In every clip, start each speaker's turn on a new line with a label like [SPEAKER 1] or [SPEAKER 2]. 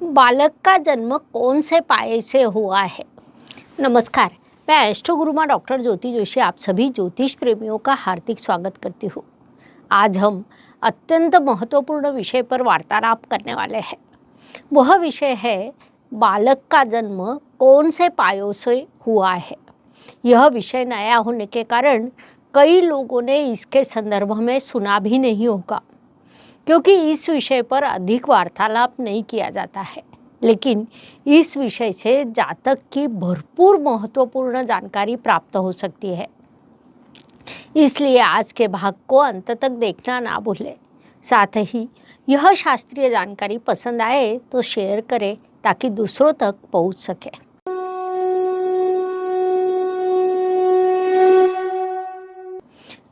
[SPEAKER 1] बालक का जन्म कौन से पाए से हुआ है? नमस्कार, मैं एस्ट्रो गुरुमा डॉक्टर ज्योति जोशी आप सभी ज्योतिष प्रेमियों का हार्दिक स्वागत करती हूँ। आज हम अत्यंत महत्वपूर्ण विषय पर वार्तालाप करने वाले हैं। वह विषय है बालक का जन्म कौन से पायों से हुआ है। यह विषय नया होने के कारण कई लोगों ने इसके संदर्भ में सुना भी नहीं होगा, क्योंकि इस विषय पर अधिक वार्तालाप नहीं किया जाता है। लेकिन इस विषय से जातक की भरपूर महत्वपूर्ण जानकारी प्राप्त हो सकती है। इसलिए आज के भाग को अंत तक देखना ना भूलें। साथ ही यह शास्त्रीय जानकारी पसंद आए तो शेयर करें ताकि दूसरों तक पहुंच सके।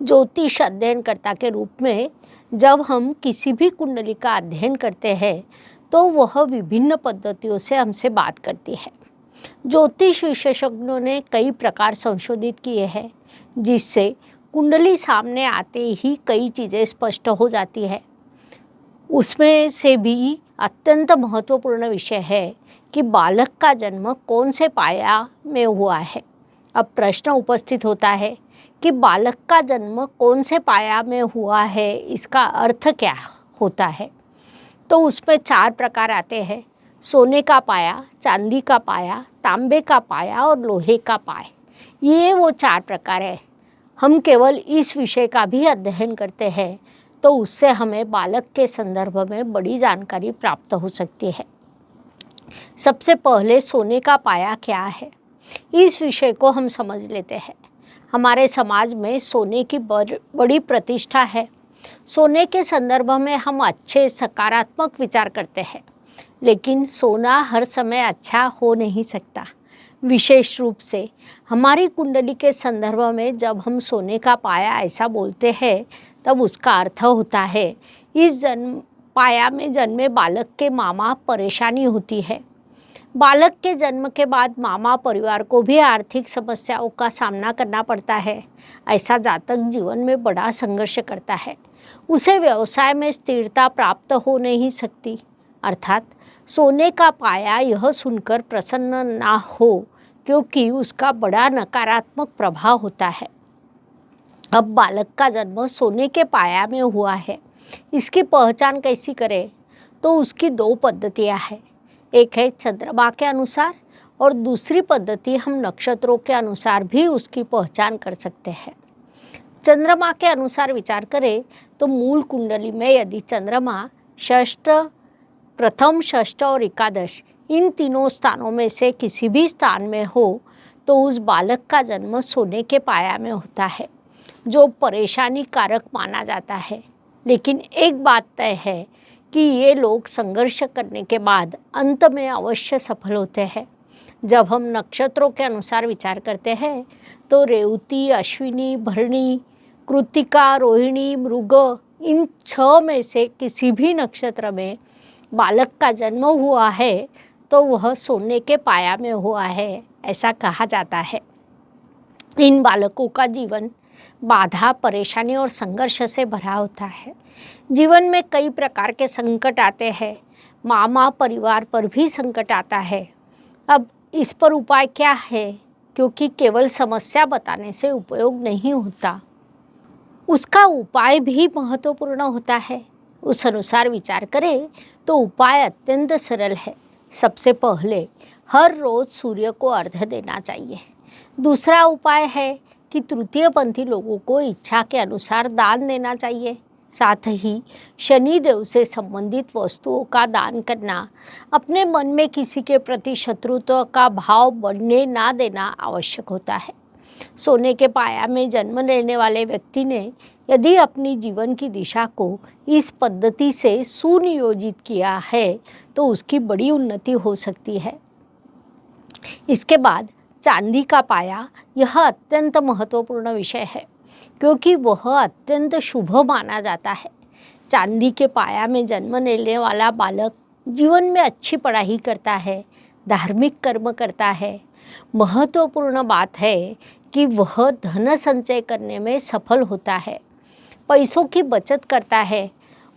[SPEAKER 1] ज्योतिष अध्ययनकर्ता के रूप में जब हम किसी भी कुंडली का अध्ययन करते हैं तो वह विभिन्न पद्धतियों से हमसे बात करती है। ज्योतिष विशेषज्ञों ने कई प्रकार संशोधित किए हैं, जिससे कुंडली सामने आते ही कई चीज़ें स्पष्ट हो जाती है। उसमें से भी अत्यंत महत्वपूर्ण विषय है कि बालक का जन्म कौन से पाया में हुआ है। अब प्रश्न उपस्थित होता है कि बालक का जन्म कौन से पाया में हुआ है, इसका अर्थ क्या होता है। तो उसमें 4 प्रकार आते हैं: सोने का पाया, चांदी का पाया, तांबे का पाया और लोहे का पाया। ये वो 4 प्रकार है। हम केवल इस विषय का भी अध्ययन करते हैं तो उससे हमें बालक के संदर्भ में बड़ी जानकारी प्राप्त हो सकती है। सबसे पहले सोने का पाया क्या है, इस विषय को हम समझ लेते हैं। हमारे समाज में सोने की बड़ी प्रतिष्ठा है। सोने के संदर्भ में हम अच्छे सकारात्मक विचार करते हैं, लेकिन सोना हर समय अच्छा हो नहीं सकता। विशेष रूप से हमारी कुंडली के संदर्भ में जब हम सोने का पाया ऐसा बोलते हैं तब उसका अर्थ होता है इस पाया में जन्मे बालक के मामा परेशानी होती है। बालक के जन्म के बाद मामा परिवार को भी आर्थिक समस्याओं का सामना करना पड़ता है। ऐसा जातक जीवन में बड़ा संघर्ष करता है। उसे व्यवसाय में स्थिरता प्राप्त हो नहीं सकती। अर्थात सोने का पाया यह सुनकर प्रसन्न ना हो, क्योंकि उसका बड़ा नकारात्मक प्रभाव होता है। अब बालक का जन्म सोने के पाया में हुआ है, इसकी पहचान कैसी करें? तो उसकी 2 पद्धतियाँ हैं। एक है चंद्रमा के अनुसार और दूसरी पद्धति हम नक्षत्रों के अनुसार भी उसकी पहचान कर सकते हैं। चंद्रमा के अनुसार विचार करें तो मूल कुंडली में यदि चंद्रमा षष्ठ, प्रथम, षष्ठ और एकादश इन तीनों स्थानों में से किसी भी स्थान में हो तो उस बालक का जन्म सोने के पाया में होता है, जो परेशानी कारक माना जाता है। लेकिन एक बात तय है कि ये लोग संघर्ष करने के बाद अंत में अवश्य सफल होते हैं। जब हम नक्षत्रों के अनुसार विचार करते हैं तो रेवती, अश्विनी, भरणी, कृत्तिका, रोहिणी, मृग इन 6 में से किसी भी नक्षत्र में बालक का जन्म हुआ है तो वह सोने के पाया में हुआ है, ऐसा कहा जाता है। इन बालकों का जीवन बाधा, परेशानी और संघर्ष से भरा होता है। जीवन में कई प्रकार के संकट आते हैं। मामा परिवार पर भी संकट आता है। अब इस पर उपाय क्या है? क्योंकि केवल समस्या बताने से उपयोग नहीं होता, उसका उपाय भी महत्वपूर्ण होता है। उस अनुसार विचार करें तो उपाय अत्यंत सरल है। सबसे पहले हर रोज सूर्य को अर्घ्य देना चाहिए। दूसरा उपाय है कि तृतीयपंथी लोगों को इच्छा के अनुसार दान देना चाहिए। साथ ही शनि देव से संबंधित वस्तुओं का दान करना, अपने मन में किसी के प्रति शत्रुत्व का भाव बढ़ने ना देना आवश्यक होता है। सोने के पाया में जन्म लेने वाले व्यक्ति ने यदि अपनी जीवन की दिशा को इस पद्धति से सुनियोजित किया है तो उसकी बड़ी उन्नति हो सकती है। इसके बाद चांदी का पाया, यह अत्यंत महत्वपूर्ण विषय है क्योंकि वह अत्यंत शुभ माना जाता है। चांदी के पाया में जन्म लेने वाला बालक जीवन में अच्छी पढ़ाई करता है, धार्मिक कर्म करता है। महत्वपूर्ण बात है कि वह धन संचय करने में सफल होता है, पैसों की बचत करता है,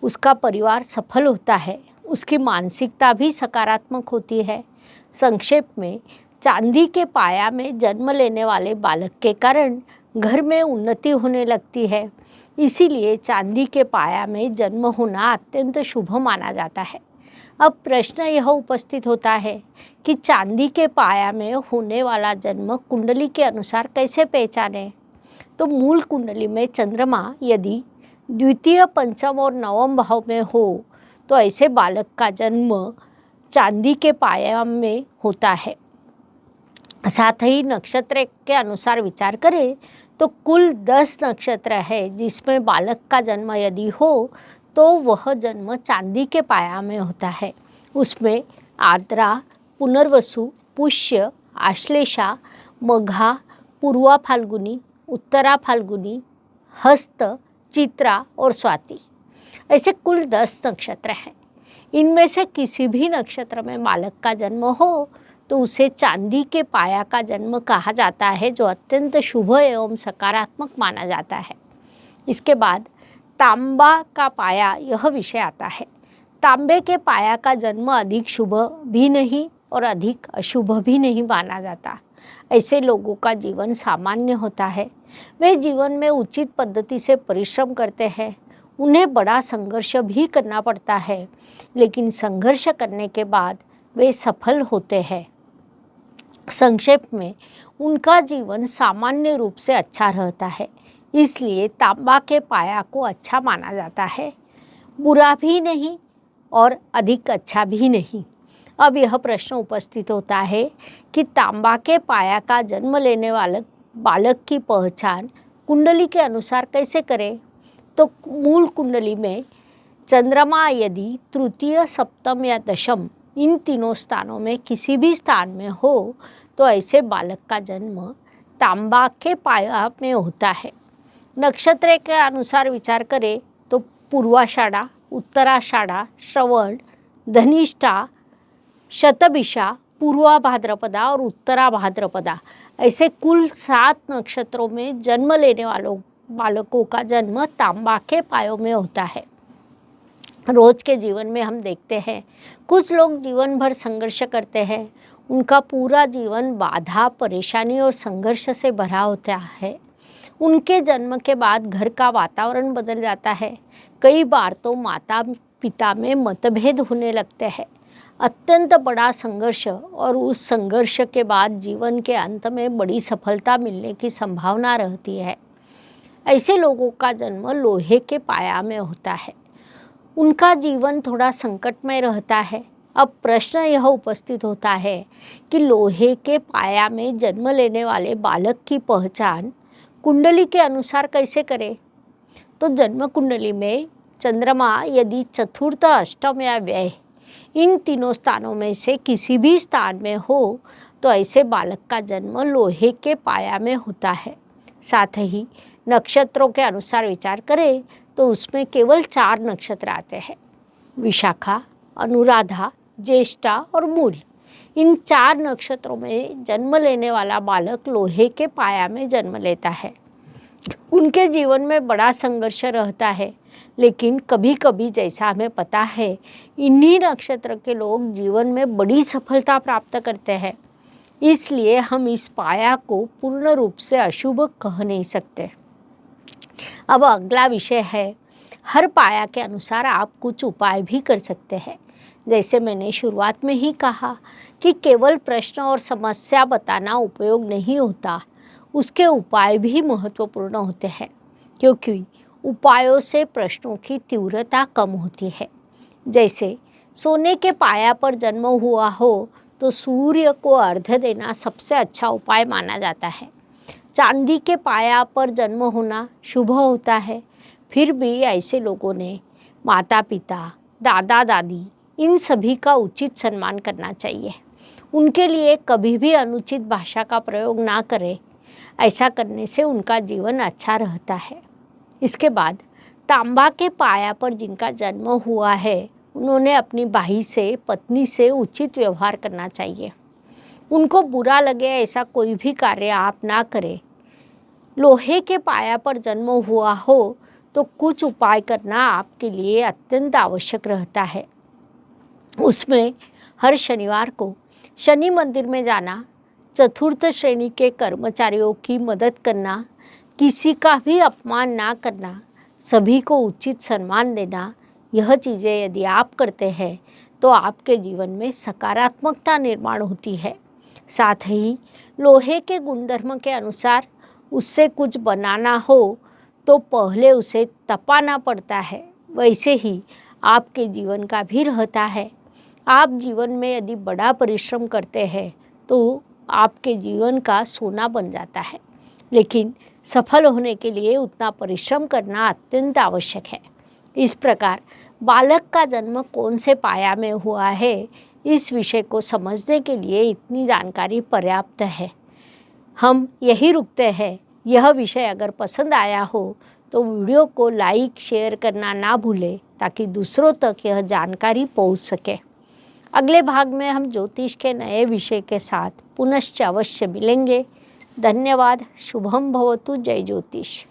[SPEAKER 1] उसका परिवार सफल होता है, उसकी मानसिकता भी सकारात्मक होती है। संक्षेप में, चांदी के पाया में जन्म लेने वाले बालक के कारण घर में उन्नति होने लगती है। इसीलिए चांदी के पाया में जन्म होना अत्यंत शुभ माना जाता है। अब प्रश्न यह उपस्थित होता है कि चांदी के पाया में होने वाला जन्म कुंडली के अनुसार कैसे पहचानें। तो मूल कुंडली में चंद्रमा यदि द्वितीय, पंचम और नवम भाव में हो तो ऐसे बालक का जन्म चांदी के पाया में होता है। साथ ही नक्षत्र के अनुसार विचार करें तो कुल 10 नक्षत्र है जिसमें बालक का जन्म यदि हो तो वह जन्म चांदी के पाया में होता है। उसमें आद्रा, पुनर्वसु, पुष्य, आश्लेषा, मघा, पूर्वा फाल्गुनी, उत्तरा फाल्गुनी, हस्त, चित्रा और स्वाति, ऐसे कुल 10 नक्षत्र हैं। इनमें से किसी भी नक्षत्र में बालक का जन्म हो तो उसे चांदी के पाया का जन्म कहा जाता है, जो अत्यंत शुभ एवं सकारात्मक माना जाता है। इसके बाद तांबा का पाया, यह विषय आता है। तांबे के पाया का जन्म अधिक शुभ भी नहीं और अधिक अशुभ भी नहीं माना जाता। ऐसे लोगों का जीवन सामान्य होता है। वे जीवन में उचित पद्धति से परिश्रम करते हैं। उन्हें बड़ा संघर्ष भी करना पड़ता है, लेकिन संघर्ष करने के बाद वे सफल होते हैं। संक्षेप में, उनका जीवन सामान्य रूप से अच्छा रहता है। इसलिए तांबा के पाया को अच्छा माना जाता है, बुरा भी नहीं और अधिक अच्छा भी नहीं। अब यह प्रश्न उपस्थित होता है कि तांबा के पाया का जन्म लेने वाले बालक की पहचान कुंडली के अनुसार कैसे करें। तो मूल कुंडली में चंद्रमा यदि तृतीय, सप्तम या दशम इन तीनों स्थानों में किसी भी स्थान में हो तो ऐसे बालक का जन्म तांबा के पाया में होता है। नक्षत्र के अनुसार विचार करें तो पूर्वाषाढ़ा, उत्तराषाढ़ा, श्रवण, धनिष्ठा, शतभिषा, पूर्वा भाद्रपदा और उत्तरा भाद्रपदा, ऐसे कुल 7 नक्षत्रों में जन्म लेने वालों बालकों का जन्म तांबा के पायों में होता है। रोज के जीवन में हम देखते हैं कुछ लोग जीवन भर संघर्ष करते हैं। उनका पूरा जीवन बाधा, परेशानी और संघर्ष से भरा होता है। उनके जन्म के बाद घर का वातावरण बदल जाता है। कई बार तो माता पिता में मतभेद होने लगते हैं। अत्यंत बड़ा संघर्ष और उस संघर्ष के बाद जीवन के अंत में बड़ी सफलता मिलने की संभावना रहती है। ऐसे लोगों का जन्म लोहे के पाया में होता है। उनका जीवन थोड़ा संकटमय रहता है। अब प्रश्न यह उपस्थित होता है कि लोहे के पाया में जन्म लेने वाले बालक की पहचान कुंडली के अनुसार कैसे करें। तो जन्म कुंडली में चंद्रमा यदि चतुर्थ, अष्टम या व्यय इन तीनों स्थानों में से किसी भी स्थान में हो तो ऐसे बालक का जन्म लोहे के पाया में होता है। साथ ही नक्षत्रों के अनुसार विचार करें तो उसमें केवल 4 नक्षत्र आते हैं, विशाखा, अनुराधा, ज्येष्ठा और मूल। इन 4 नक्षत्रों में जन्म लेने वाला बालक लोहे के पाया में जन्म लेता है। उनके जीवन में बड़ा संघर्ष रहता है, लेकिन कभी कभी जैसा हमें पता है इन्हीं नक्षत्र के लोग जीवन में बड़ी सफलता प्राप्त करते हैं। इसलिए हम इस पाया को पूर्ण रूप से अशुभ कह नहीं सकते। अब अगला विषय है, हर पाया के अनुसार आप कुछ उपाय भी कर सकते हैं। जैसे मैंने शुरुआत में ही कहा कि केवल प्रश्न और समस्या बताना उपयोग नहीं होता, उसके उपाय भी महत्वपूर्ण होते हैं, क्योंकि उपायों से प्रश्नों की तीव्रता कम होती है। जैसे सोने के पाया पर जन्म हुआ हो तो सूर्य को अर्घ्य देना सबसे अच्छा उपाय माना जाता है। चांदी के पाया पर जन्म होना शुभ होता है। फिर भी ऐसे लोगों ने माता पिता, दादा दादी इन सभी का उचित सम्मान करना चाहिए। उनके लिए कभी भी अनुचित भाषा का प्रयोग ना करें। ऐसा करने से उनका जीवन अच्छा रहता है। इसके बाद तांबा के पाया पर जिनका जन्म हुआ है उन्होंने अपनी भाई से, पत्नी से उचित व्यवहार करना चाहिए। उनको बुरा लगे ऐसा कोई भी कार्य आप ना करें। लोहे के पाया पर जन्म हुआ हो तो कुछ उपाय करना आपके लिए अत्यंत आवश्यक रहता है। उसमें हर शनिवार को शनि मंदिर में जाना, चतुर्थ श्रेणी के कर्मचारियों की मदद करना, किसी का भी अपमान ना करना, सभी को उचित सम्मान देना, यह चीज़ें यदि आप करते हैं तो आपके जीवन में सकारात्मकता निर्माण होती है। साथ ही लोहे के गुणधर्म के अनुसार उससे कुछ बनाना हो तो पहले उसे तपाना पड़ता है, वैसे ही आपके जीवन का भी रहता है। आप जीवन में यदि बड़ा परिश्रम करते हैं तो आपके जीवन का सोना बन जाता है, लेकिन सफल होने के लिए उतना परिश्रम करना अत्यंत आवश्यक है। इस प्रकार बालक का जन्म कौन से पाया में हुआ है, इस विषय को समझने के लिए इतनी जानकारी पर्याप्त है। हम यही रुकते हैं। यह विषय अगर पसंद आया हो तो वीडियो को लाइक शेयर करना ना भूलें ताकि दूसरों तक यह जानकारी पहुंच सके। अगले भाग में हम ज्योतिष के नए विषय के साथ पुनश्च अवश्य मिलेंगे। धन्यवाद। शुभम भवतु। जय ज्योतिष।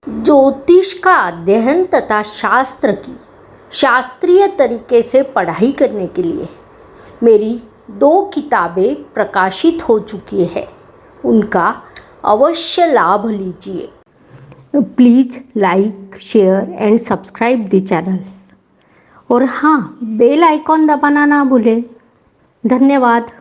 [SPEAKER 1] ज्योतिष का अध्ययन तथा शास्त्र की शास्त्रीय तरीके से पढ़ाई करने के लिए मेरी 2 किताबें प्रकाशित हो चुकी है, उनका अवश्य लाभ लीजिए। Please like share and subscribe the channel और हाँ, बेल आइकॉन दबाना ना भूलें। धन्यवाद।